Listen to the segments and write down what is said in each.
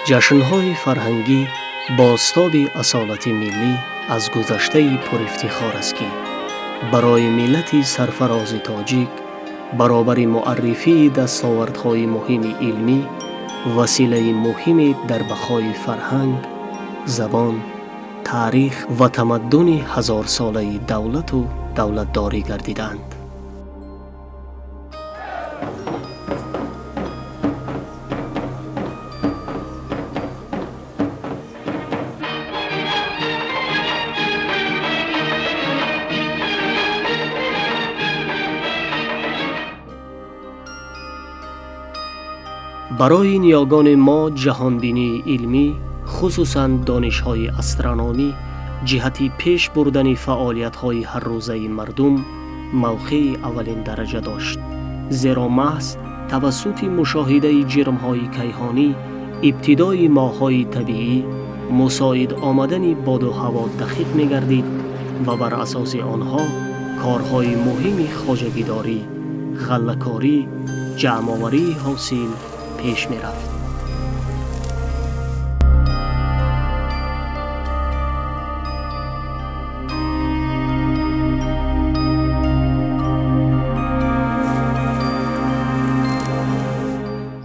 جشن‌های فرهنگی بازتاب اصالت ملی از گذشته پر افتخار است که برای ملت سرفراز تاجیک برابر معرفی دستاوردهای مهم علمی وسیله مهمی در بقای فرهنگ، زبان، تاریخ و تمدن هزار ساله دولت و دولتداری گردیدند. برای نیاگان ما جهانبینی علمی، خصوصاً دانش‌های استرونومی، جهتی پیش بردن فعالیت‌های هر روزه مردم موقع اولین درجه داشت. زیرا محض توسط مشاهده جرم‌های کیهانی، ابتدای ماه‌های طبیعی، مساعد آمدن باد و هوا دقیق می‌گردید و بر اساس آنها کارهای مهم خواجگیداری، غله‌کاری، جمع‌آوری حاصل پیش می رفت.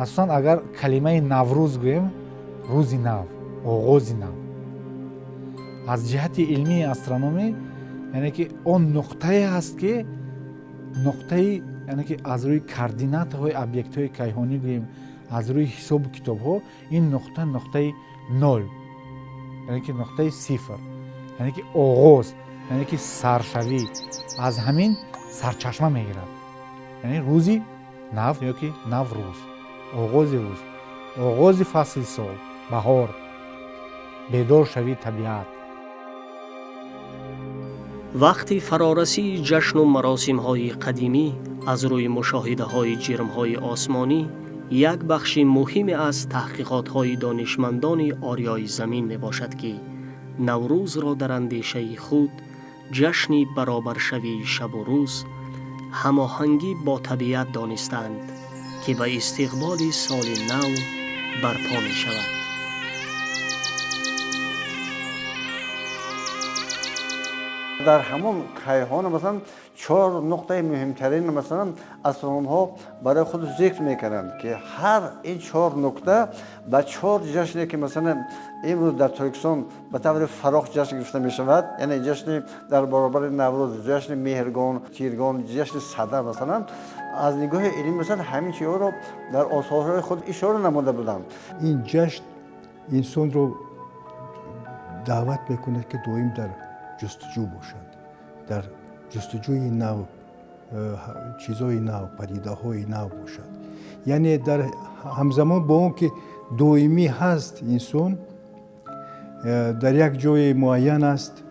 اصلا اگر کلمه نوروز گویم، روزی نو، آغازی نو. از جهت علمی استرونومی یعنی که اون نقطه است که نقطه یعنی که از روی کاردینات های ابجکت های کیهانی گویم، از روی حساب کتاب ها این نقطه نول، یعنی که نقطه صفر، یعنی که آغاز، یعنی که سرشوی از همین سرچشمه میگیرد. یعنی روزی نو یا که نوروز، آغاز روز، آغاز فصل سال، بهار، بیدار شوی طبیعت. وقتی فرارسی جشن و مراسم های قدیمی از روی مشاهده های جرم های آسمانی یک بخش مهم از تحقیقات های دانشمندان آریای زمین می باشد که نوروز را در اندیشه خود جشنی برابر شوی شب و روز، هماهنگی با طبیعت دانستند که به استقبال سال نو برپا می شود. در همون کیهان مثلا 4 نقطه مهمترین مثلا استرونوم ها برای خود ذکر میکنند که هر این 4 نقطه با 4 جشنی که مثلا امروز در ترکستان به طور فراخ جشن گرفته می شود، یعنی جشن در برابر نوروز، جشن مهرگان، تیرگان، جشن صدر، مثلا از نگاه علمی مثلا همین چیزها رو در آثار خود اشاره نموده بودند. این جشن انسان رو دعوت میکنه که دویم در جستجو باشد، در جستجوی نو، چیزهای نو، پدیده های نو باشد. یعنی در همزمان با اون که دویمی هست انسان در یک جای معین است،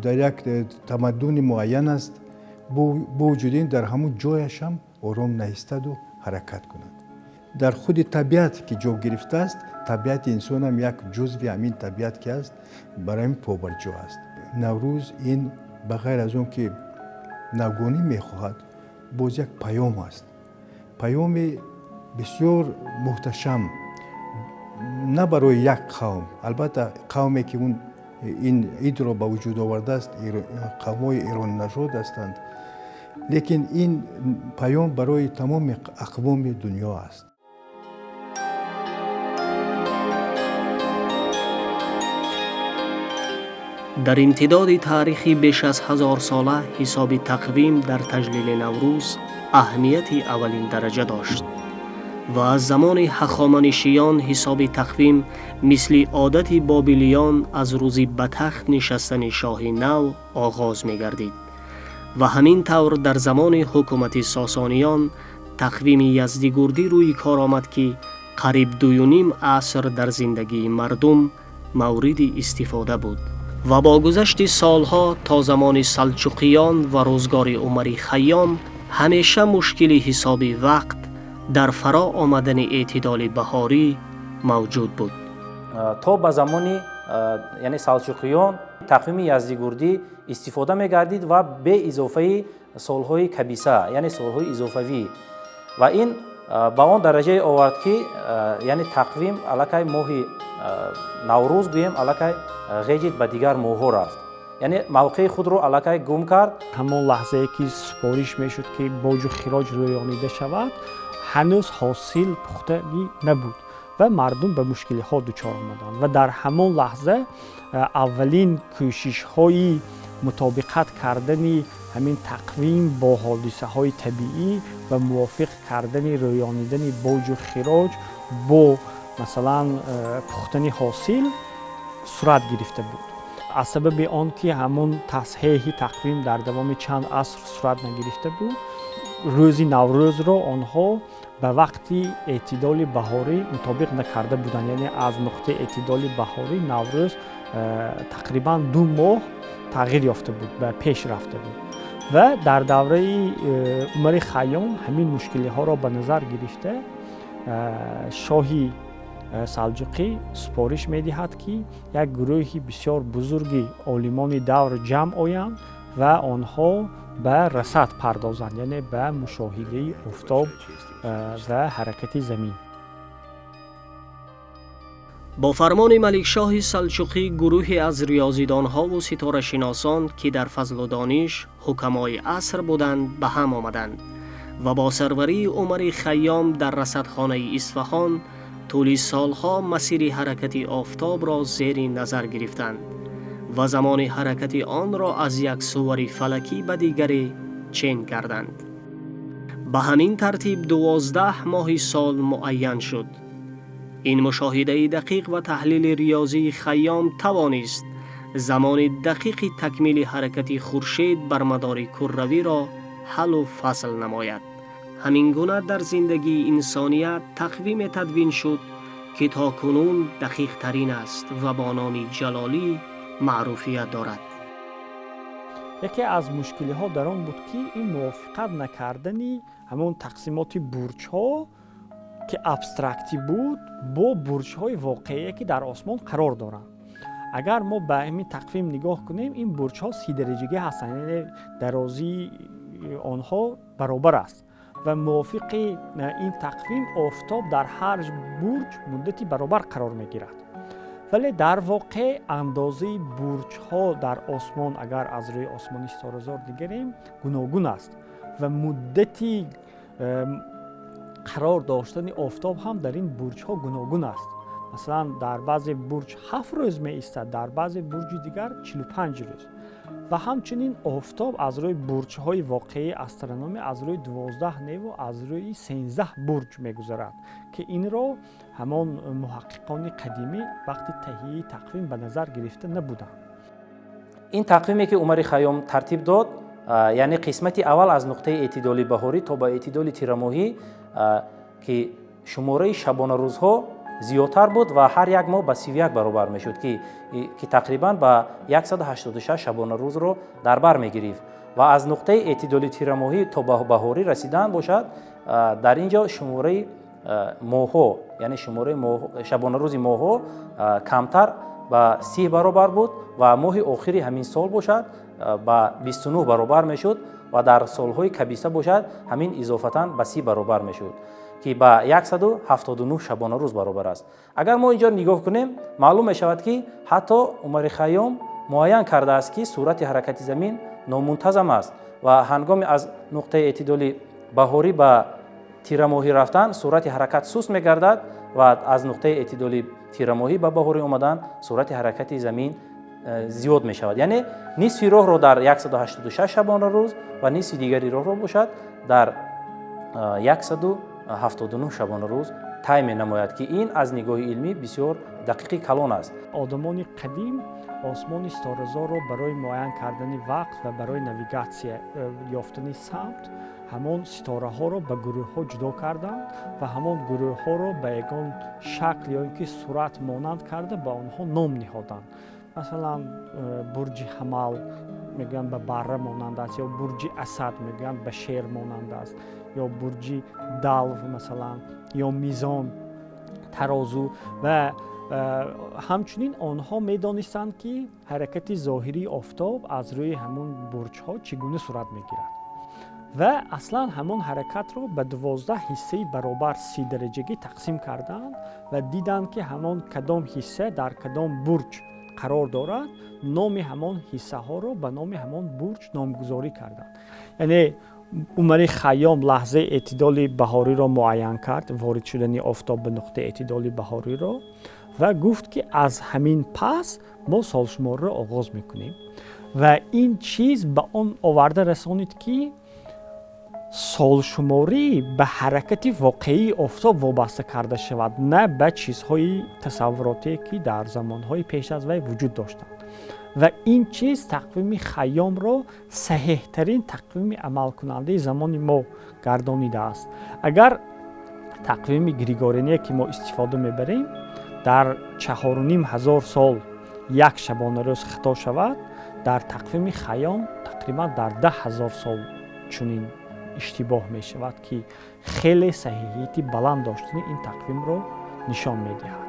در یک تمدن معین است، بوجودین در همون جایش هم آرام نایستد و حرکت کند. در خود طبیعت که جو گرفته است، طبیعت انسان هم یک جزوی همین طبیعت که است، برای این پابرجا است. نوروز این بغیر از اون که نوگانی میخواهد، باز یک پیام است، پیام بسیار محتشم، نه برای یک قوم، البته قومی که اون این عید را به وجود آورده است قوم‌های ایران نژاد هستند، لیکن این پیام برای تمام اقوام دنیا است. در امتداد تاریخی بیش از 1000 ساله حساب تقویم در تجلیل نوروز اهمیت اولین درجه داشت و از زمان هخامنشیان حساب تقویم مثل عادت بابلیان از روز به تخت نشستن شاه نو آغاز می گردید و همین طور در زمان حکومت ساسانیان تقویم یزدگردی روی کار آمد که قریب 2.5 عصر در زندگی مردم مورد استفاده بود و با گذشت سالها تا زمان سلجوقیان و روزگار عمر خیام همیشه مشکل حساب وقت در فرا آمدن اعتدال بهاری موجود بود. تا به زمان یعنی سلجوقیان تقویم یزدگردی استفاده می‌گردید و به اضافه سالهای کبیسه یعنی سالهای اضافوی و این به آن درجه آورد که یعنی تقویم علاقه ماه наврӯз гӯем аллакай ғеҷид ба дигар моҳҳо рафт, яъне мавқеи худро аллакай гум кард. ҳамон лаҳзае ки супориш мешуд ки боҷу хироҷ рӯёнида шавад, ҳанӯз ҳосил пухтагӣ набуд ва мардум ба мушкилиҳо дучор омаданд ва дар ҳамон лаҳза аввалин кӯшишҳои мутобиқат кардани ҳамин тақвим бо ҳодисаҳои табиӣ ва мувофиқ кардани рӯёнидани боҷу хироҷ бо масалан пухтани ҳосил сурат гирифта буд. аз сабаби он ки ҳамон тасҳеҳи тақвим дар давоми чанд аср сурат нагирифта буд, рӯзи наврӯзро онҳо ба вақти эътидоли баҳорӣ мутобиқ накарда буданд, яъне аз нуқтаи эътидоли баҳорӣ наврӯз тақрибан 2 моҳ тағйир ёфта буд, ба пеш рафта буд ва дар давраи Умари Хайём ҳамин мушкилиҳоро ба назар гирифта шоҳи салҷуқӣ супориш медиҳад ки як гурӯҳи бисёр бузурги олимони давр ҷамъ оянд ва онҳо ба расад пардозанд, яъне ба мушоҳидаи офтоб ва ҳаракати замин. با فرمان ملکشاه سلجوقی گروهی از ریاضیدانها و ستاره‌شناسان که در فضل و دانش حکمای عصر بودند به هم آمدند و با سروری عمر خیام در رصدخانه اصفهان طول سالها مسیر حرکت آفتاب را زیر نظر گرفتند و زمان حرکت آن را از یک صور فلکی به دیگری چین کردند. به همین ترتیب 12 ماه سال معین شد. این مشاهده دقیق و تحلیل ریاضی خیام توانست زمان دقیق تکمیل حرکت خورشید بر مدار کروی را حل و فصل نماید. همین گونه در زندگی انسانیت تقویم تدوین شد که تاکنون دقیق ترین است و با نام جلالی معروفیت دارد. یکی از مشکل‌ها در آن بود که این موافقت نکردنی همون تقسیمات برج‌ها که ابسترکتی بود با برج‌های واقعی که در آسمان قرار دارند. اگر ما به این تقویم نگاه کنیم این برج‌ها 3 درجگی هستند، یعنی درازی آنها برابر است و موافق این تقویم آفتاب در هر برج مدتی برابر قرار می‌گیرد. ولی در واقع اندازه برج‌ها در آسمان اگر از روی آسمانی ستاره‌زار بگیریم گوناگون است و مدتی قرار داشتن آفتاب هم در این برج‌ها گوناگون است. مثلا در بعضی برج 7 روز می ایستد، در بعضی برج دیگر 45 روز. و همچنین آفتاب از روی برج‌های واقعی استرونومی از روی 12 نیو از روی 13 برج می‌گذرد که این را همان محققان قدیمی وقتی تهیه تقویم به نظر گرفته نبودند. این تقویمی که عمر خیام ترتیب داد، یعنی قسمتی اول از نقطه اعتدال بهاری تا به اعتدال تیره‌ماهی که شماره شبانه روزها زیادتر بود و هر یک ماه به 31 برابر میشد که تقریبا به 186 شبانه روز رو در بر میگرفت و از نقطه اعتدال تیره‌ماهی تا به بهاری رسیدن باشد در اینجا شماره ماه‌ها، یعنی شماره شبانه روز ماه‌ها کمتر به 30 برابر بود و ماه آخری همین سال باشد به 29 برابر میشد و در سالهای کبیسه باشد همین اضافتاً به 30 برابر میشد که به 179 شبانه روز برابر است. اگر ما اینجا نگاه کنیم معلوم می شود که حتی عمر خیام معین کرده است که صورت حرکت زمین نامنتظم است و هنگام از نقطه اعتدال بهاری به تیره‌ماهی رفتن صورت حرکت سست می گردد و از نقطه اعتدال تیره‌ماهی به بهاری آمدن صورت حرکت زمین زیاد می شود. یعنی نصف راه را در 186 شبانه روز و نصف دیگری راه را باشد در 179 شبانه روز طی می‌نماید که این از نگاه علمی بسیار دقیق کلان است. آدمان قدیم آسمان ستاره‌زار را برای معین کردن وقت و برای نویگاسیون یافتن سمت همان ستاره‌ها را به گروه‌ها جدا کردند و همان گروه‌ها را به یگان شکل یا اینکه صورت مانند کرده به آنها نام نهادند. مثلا برج حمل میگن به بره مانند است یا برج اسد میگن به شیر مانند است یا برج دلو مثلا یا میزان ترازو و همچنین آنها میدانستند که حرکت ظاهری آفتاب از روی همون برج ها چگونه صورت میگیرد و اصلا همون حرکت رو به 12 حصه برابر 30 درجگی تقسیم کردند و دیدند که همون کدام حصه در کدام برج قرار دارد، نام همون حصه ها رو به نام همون برج نامگذاری کردند. یعنی عمر خیام لحظه اعتدال بهاری را معین کرد، وارد شدن آفتاب به نقطه اعتدال بهاری را، و گفت که از همین پس ما سالشمار را آغاز میکنیم و این چیز به آن آورده رسانید که سالشماری به حرکت واقعی آفتاب وابسته کرده شود، نه به چیزهای تصوراتی که در زمانهای پیش از وی وجود داشتند. و این چیز تقویم خیام را صحیح ترین تقویم عمل کننده زمان ما گردانیده است. اگر تقویم گریگورینی که ما استفاده میبریم در 4,500 سال یک شبانه روز خطا شود، در تقویم خیام تقریبا در 10,000 سال چنین اشتباه می شود که خیلی صحیحیت بلند داشتن این تقویم رو نشان می دهد.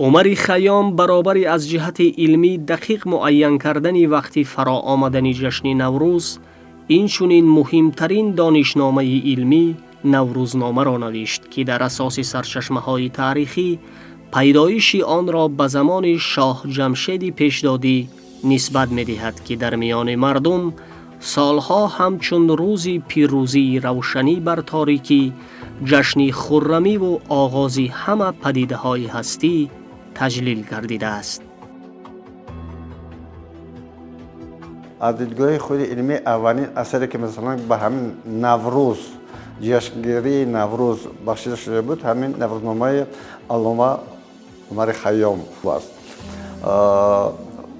عمر خیام برابری از جهت علمی دقیق معین کردن وقتی فرا آمدن جشن نوروز، این چنین مهمترین دانشنامه علمی نوروزنامه را نوشت که در اساس سرچشمه‌های تاریخی پیدایش آن را به زمان شاه جمشید پیشدادی نسبت می‌دهد که در میان مردم سالها همچون روزی پیروزی روشنی بر تاریکی، جشن خرمی و آغاز همه پدیده‌های هستی تجلیل گردیده است. از دیدگاه خود علمی اولین اثری که مثلا به همین نوروز، جشنگیری نوروز بخشیده شده بود، همین نوروزنامه علامه عمر خیام است.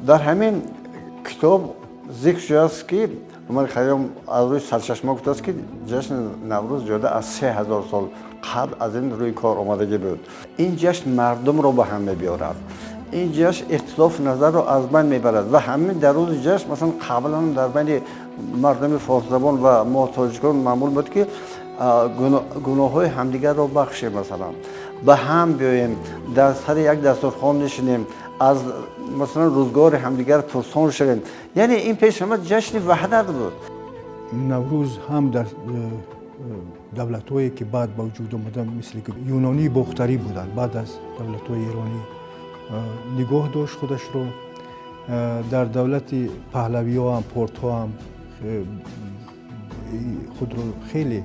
در همین کتاب ذکر شده است که عمر خیام از روی سرچشمه گفته است که جشن نوروز جدا از 3,000 سال قبل از این روی کار آمدگی بود. این جشن مردم را به هم می‌آورد. این جشن اختلاف نظر را از بین میبرد و همین در روز جشن مثلا قبلا در بین مردم فارس زبان و ما تاجیکان معمول بود که گناه‌های همدیگر را بخشیم، مثلا به هم بیاییم، در سر یک دسترخوان نشینیم، از مثلا روزگار همدیگر پرسان شویم. یعنی این پیش آمد جشن وحدت بود. نوروز هم در دولت‌هایی که بعد به وجود آمدن مثل که یونانی باختری بودند، بعد از دولت‌های ایرانی نگاه داشت خودش رو. در دولت پهلوی‌ها هم پورت‌ها هم خود رو خیلی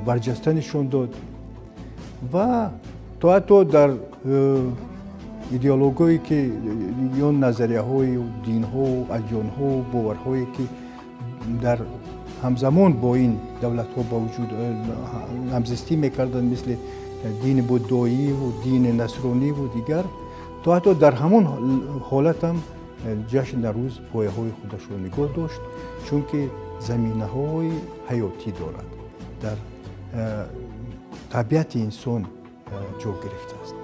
برجسته نشان داد و تا حتی در ایدئولوژی که یا نظریه‌های و دین‌ها و ادیان‌ها و باورهایی که در همزمان با این دولت‌ها با وجود همزیستی می‌کردند، مثل دین بودایی و دین نصرانی و دیگر، تا حتی در همون حالت هم جشن نوروز پایه‌های خودش رو نگاه داشت، چون که زمینه‌های حیاتی دارد، در طبیعت انسان جا گرفته است.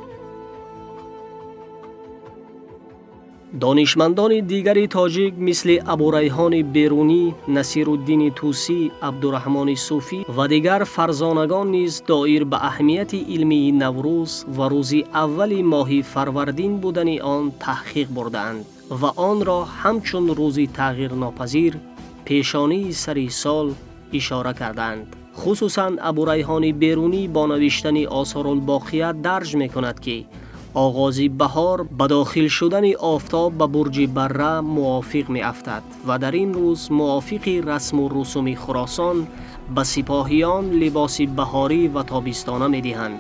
دانشمندان دیگری تاجیک مثل ابوریحان بیرونی، نصیرالدین توسی، عبدالرحمن صوفی و دیگر فرزانگان نیز دایر به اهمیت علمی نوروز و روز اول ماه فروردین بودن آن تحقیق بردند و آن را همچون روزی تغییر ناپذیر پیشانی سری سال اشاره کردند. خصوصاً ابوریحان بیرونی با نوشتن آثار الباقیه درج می کند که آغاز بهار به داخل شدن آفتاب به برج بره موافق می افتد و در این روز موافق رسم و رسوم خراسان به سپاهیان لباس بهاری و تابستانه می دهند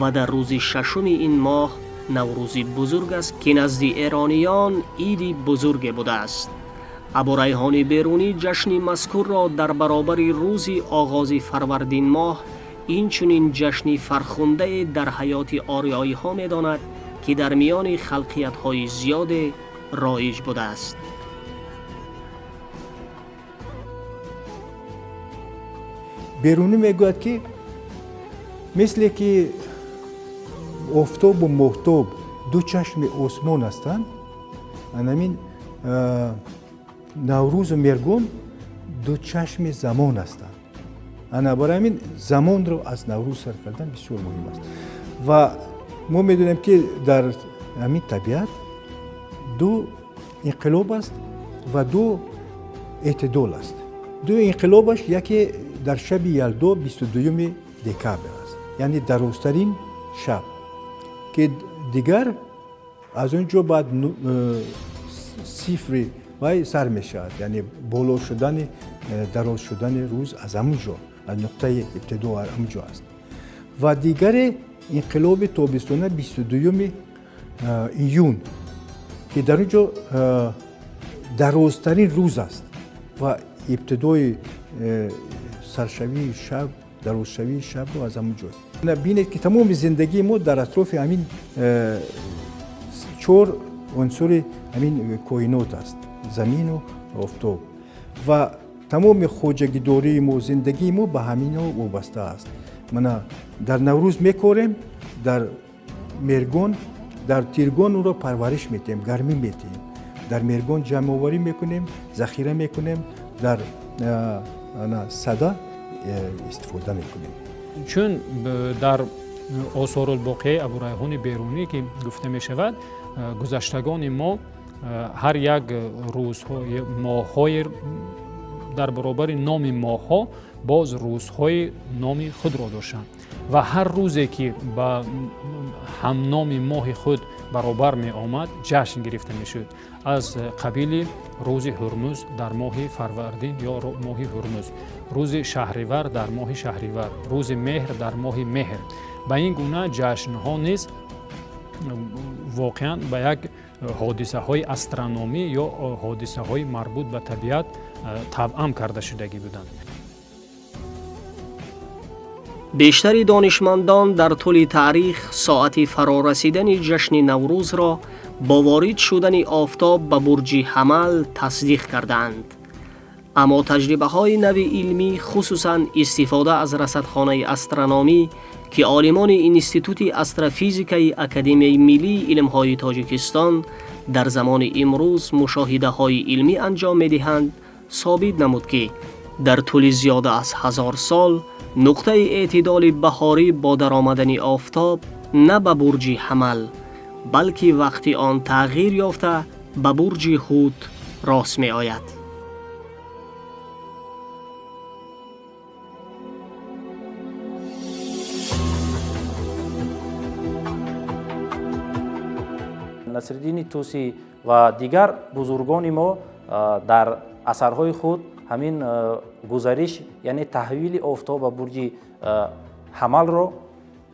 و در روز ششم این ماه نوروز بزرگ است که نزد ایرانیان عید بزرگ بوده است. ابوریحان بیرونی جشن مذکور را در برابر روز آغاز فروردین ماه این چنین جشنی فرخنده در حیات آریایی ها می داند که در میان خلقیت های زیاد رایج بوده است. بیرونی میگوید که مثل که آفتاب و ماهتاب دو چشم آسمان هستند، همین نوروز و مرگون دو چشم زمان هستند. برای همین زمان رو از نوروز سر کردن بسیار مهم است و ما میدونیم که در همین طبیعت دو انقلاب است و دو اعتدال است. دو انقلابش یکی در شب یلدا 22 دکبر است، یعنی درازترین شب که دیگر از اونجا بعد صفر و سر می شود، یعنی بالا شدن دراز شدن روز از همونجا، از نقطه ابتدا همونجا است. و دیگر انقلاب تابستانه 22 ایون که در اونجا درازترین روز است و ابتدای سرشوی شب، درازشوی شب رو از همونجا بینید که تمام زندگی ما در اطراف همین 4 عنصر همین کائنات است، زمین و آفتاب، و تمام خواجگی‌داری ما، زندگی ما به همین وابسته است. من در نوروز میکاریم، در مرگان، در تیرگان اون را پرورش میتیم، گرمی میتیم، در مرگان جمع آوری میکنیم، ذخیره میکنیم، در صدا استفاده میکنیم. چون در آثار الباقی ابو ریحان بیرونی که گفته می شود، گذشتگان ما هر یک روزهای ماه‌های در برابر نام ماه‌ها باز روزهای نام خود را داشتند و هر روزی که با هم نام ماه خود برابر می آمد جشن گرفته می شد، از قبیل روز هرمز در ماه فروردین یا ماه هرمز، روز شهریور در ماه شهریور، روز مهر در ماه مهر. به این گونه جشن ها نیز واقعا به یک حادثه های استرونومی یا حادثه های مربوط به طبیعت توأم کرده شدگی بودند. بیشتر دانشمندان در طول تاریخ ساعت فرارسیدن جشن نوروز را با وارد شدن آفتاب به برج حمل تصدیق کردند. اما تجربه های نو علمی، خصوصاً استفاده از رصدخانه استرونومی که عالمان انستیتوت استروفیزیکای اکادمی ملی علم‌های تاجیکستان در زمان امروز مشاهده های علمی انجام می‌دهند، ثابت نمود که در طول زیاده از 1000 سال نقطه اعتدال بهاری با درآمدن آفتاب نه به برج حمل بلکه وقتی آن تغییر یافته به برج حوت راست می آید. نصرالدین طوسی و دیگر بزرگان ما در اثرهای خود همین گزارش یعنی تحویل آفتاب به برج حمل رو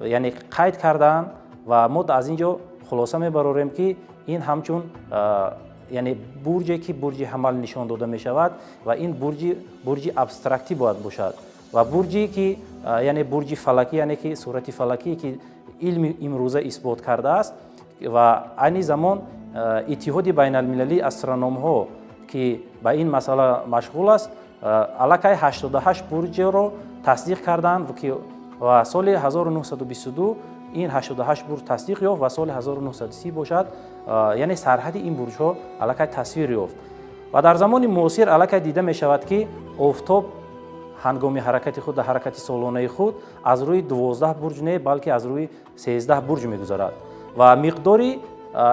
یعنی قید کردن و ما از اینجا خلاصه میبریم که این همچون یعنی برجی که برج حمل نشان داده می شود و این برج ابسترکتی باید باشد و برجی که یعنی برج فلکی یعنی که صورت فلکی که علم امروزه اثبات کرده است و این زمان اتحاد بین المللی استرونوم ها که به این مسئله مشغول است علاقه 88 برج رو تصدیق کردند و سال 1922 این 88 برج تصدیق یافت و سال 1930 باشد یعنی سرحد این برج ها علاقه تصویر یافت و در زمان معاصر علاقه دیده می شود که آفتاب هنگام حرکت خود در حرکت سالانه خود از روی 12 برج نه بلکه از روی 13 برج می‌گذرد و مقداری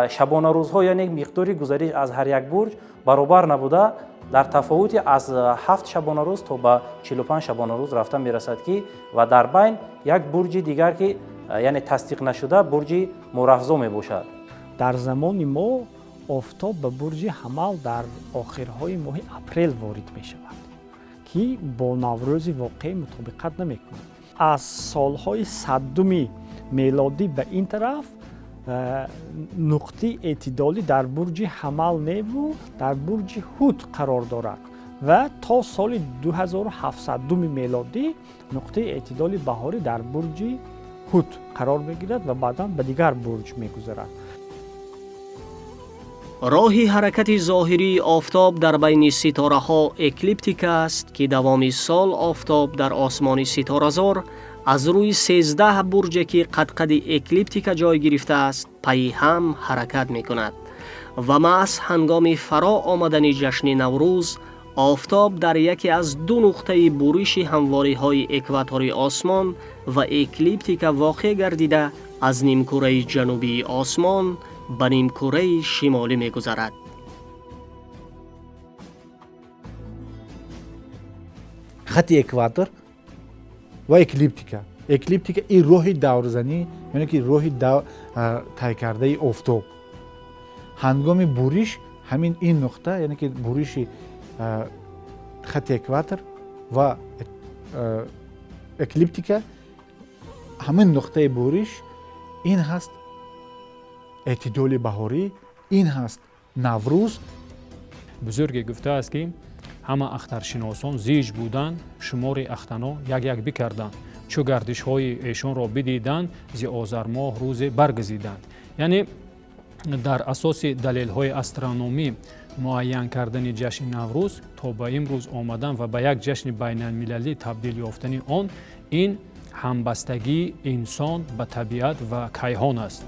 شبانه روزها یعنی مقداری گزارش از هر یک برج برابر نبوده در تفاوت از 7 شبانه روز تا به 45 شبانه روز رفته میرسد که و در بین یک برج دیگر که یعنی تصدیق نشده برج مرفضا می باشد. در زمان ما آفتاب به برج حمل در آخرهای ماه اپریل وارد می شود که با نوروز واقعی مطابقت نمی کند. از سالهای صدم میلادی به این طرف نقطه اعتدالی در برج حمل نیو در برج حوت قرار دارد و تا سال 2700 میلادی نقطه اعتدالی بهاری در برج حوت قرار میگیرد و بعدا به دیگر برج میگذرد. راه حرکت ظاهری آفتاب در بین ستاره ها اکلیپتیک است که دوام سال آفتاب در آسمان ستاره‌زار از روی 13 برج که قد اکلیپتیک جای گرفته است پی هم حرکت می کند و محض هنگام فرا آمدن جشن نوروز آفتاب در یکی از دو نقطه برش همواری های اکواتوری آسمان و اکلیپتیک واقع گردیده از نیمکره جنوبی آسمان به نیمکره شمالی می گذرد. خط اکواتور و اکلیپتیکا. اکلیپتیکا این راه دورزنی، یعنی که راه طی کرده آفتاب. هنگام بوریش همین این نقطه، یعنی که بوریش خط اکواتور و اکلیپتیکا، همین نقطه بوریش این هست اعتدال بهاری، این هست نوروز. بزرگ گفته است که همه اخترشناسان زیج بودند، شمار اخترها یک یک بکردند، چو گردش های ایشان را بدیدند، زی آذر ماه روز برگزیدند. یعنی در اساس دلیل های استرونومی معین کردن جشن نوروز تا به امروز آمدن و به یک جشن بین المللی تبدیل یافتن آن، این همبستگی انسان به طبیعت و کیهان است.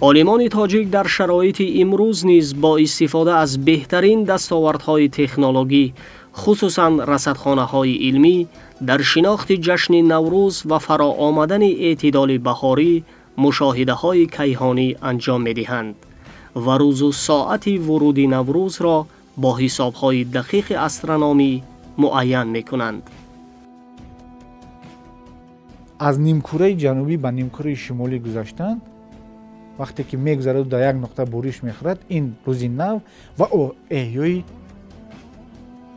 عالمان تاجیک در شرایط امروز نیز با استفاده از بهترین دستاوردهای تکنولوژی، خصوصاً رصدخانه‌های علمی، در شناخت جشن نوروز و فرا آمدن اعتدال بهاری مشاهده‌های کیهانی انجام می‌دهند و روز و ساعت ورود نوروز را با حساب‌های دقیق استرونومی معین می‌کنند. از نیمکره جنوبی به نیمکره شمالی گذشتن، وقتی که میگذره در یک نقطه بوریش میخورد، این روزی نو و احیای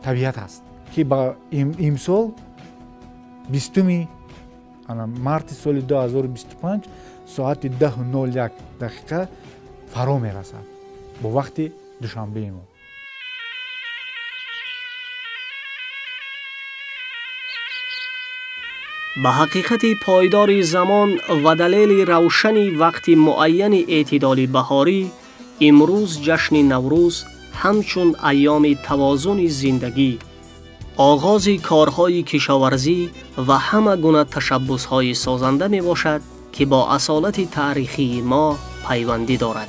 طبیعت است که با امسال 20 مارت سال 2025 ساعت 10:01 فرا میرسد با وقت دوشنبه ما. به حقیقت پایدار زمان و دلیل روشنی وقت معین اعتدال بهاری، امروز جشن نوروز همچون ایام توازن زندگی، آغاز کارهای کشاورزی و همه گونه تشبس‌های سازنده می باشد که با اصالت تاریخی ما پیوندی دارد.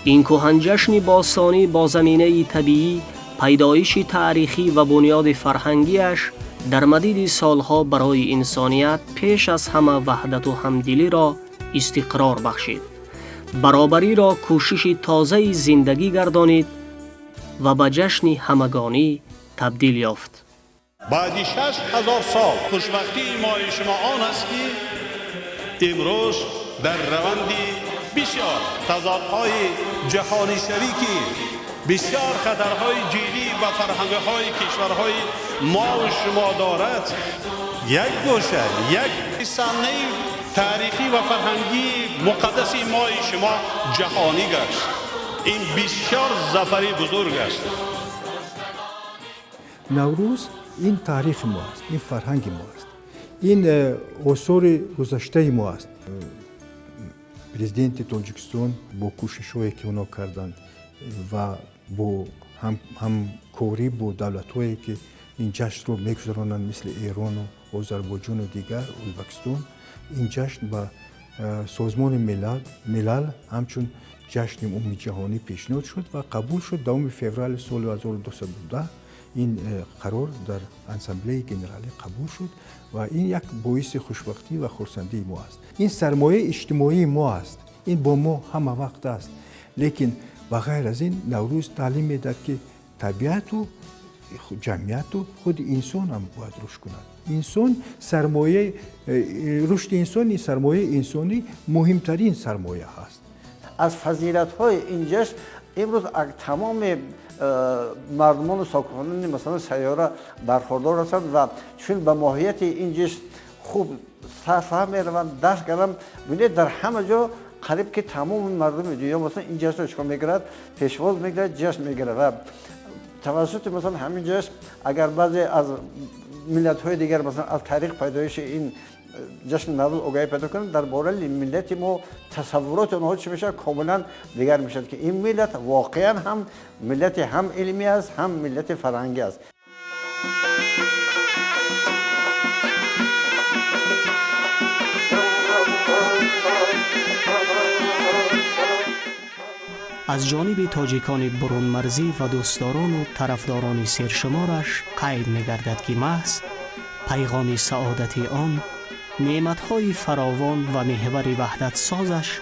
این کهن جشن باستانی با زمینه طبیعی، پیدایش تاریخی و بنیاد فرهنگیش در مدید سالها برای انسانیت پیش از همه وحدت و همدلی را استقرار بخشید، برابری را کوشش تازه زندگی گردانید و به جشن همگانی تبدیل یافت. بعد 6000 سال خوشبختی ما شما آن است که امروز در روند بسیار تضادهای جهانی شریکی، بسیار خطرهای جدی و فرهنگ‌های کشورهای ما و شما دارد، یک گوشه، یک صحنه تاریخی و فرهنگی مقدس ما شما جهانی گشت. این بسیار ظفری بزرگ است. نوروز این تاریخ ما است، این فرهنگ ما است، این عصور گذشته ما است. پرزیدنت تاجیکستان با کوشش‌هایی که اونا کردند و با همکاری با دولت‌هایی که این جشن رو می‌گذرانند مثل ایران و آذربایجان و دیگر، ازبکستان، این جشن با سازمان ملل همچون جشن عمومی جهانی پیشنهاد شد و قبول شد. 2 فوریه سال 1212 این قرار در اسامبله گنرالی قبول شد و این یک باعث خوشبختی و خرسندی ما است. این سرمایه اجتماعی ما است، این با ما همه وقت است. لیکن بغیر از این نوروز تعلیم میدهد که طبیعت و جمعیت و خود انسان هم باید رشد کند. انسان سرمایه، رشد انسانی، سرمایه انسانی مهمترین سرمایه هست. از فضیلت‌های این جشن امروز تمام مردمان و ساکنان مثلا سیاره برخوردار هستند و چون به ماهیت این جشن خوب فهم می‌روند، درک کردن، ببینید در همه جا قریب که تمام مردم دنیا مثلا این جشن رو چکار می‌گیرد، پیشواز می‌گیرد، جشن می‌گیرد و توسط مثلا همین جشن اگر بعضی از ملت‌های دیگر مثلا از تاریخ پیدایش این جشن نوروز آگاهی پیدا کنند، درباره ملت ما تصورات اونها چی میشه کاملا دیگر میشه که این ملت واقعا هم ملت هم علمی است هم ملت فرهنگی است. از جانب تاجیکان برون مرزی و دوستداران و طرفداران سرشمارش قید می‌گردد که محض پیغام سعادت آن، نعمت‌های فراوان و محور وحدت سازش،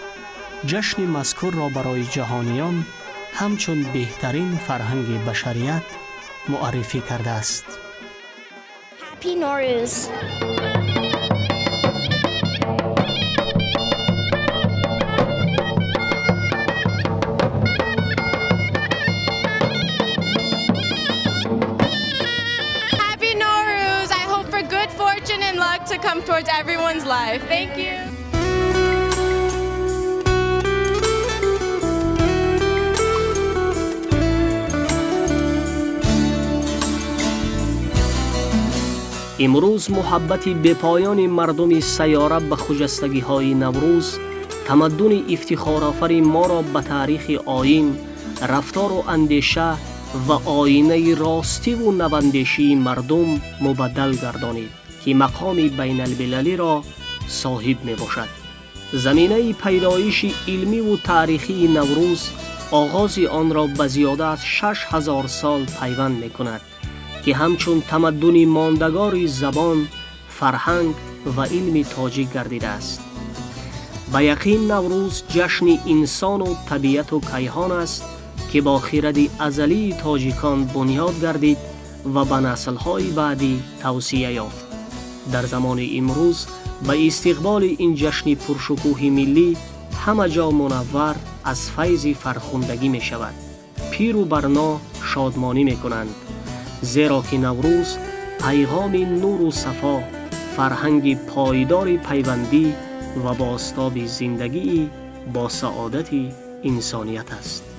جشن مذکور را برای جهانیان همچون بهترین فرهنگ بشریت معرفی کرده است. Happy Nowruz. Happy Nowruz. I hope for good fortune and luck to come towards everyone's life. Thank you. امروز محبت بپایان مردم سیاره به خجستگی های نوروز، تمدن افتخارآفر ما را به تاریخ آیین، رفتار و اندیشه و آینه راستی و نواندیشی مردم مبدل گردانید که مقام بین المللی را صاحب می باشد. زمینه پیدایش علمی و تاریخی نوروز آغاز آن را به زیاده از 6000 سال پیوند می کند که همچون تمدن ماندگار زبان، فرهنگ و علم تاجیک گردیده است. به یقین نوروز جشن انسان و طبیعت و کیهان است که با خرد ازلی تاجیکان بنیاد گردید و به نسل‌های بعدی توسعه یافت. در زمان امروز به استقبال این جشن پرشکوه ملی همه جا منور از فیض فرخندگی می شود. پیر و برنا شادمانی می کنند، زیرا که نوروز پیغام نور و صفا، فرهنگ پایدار پیوندی و بازتاب زندگی با سعادت انسانیت است.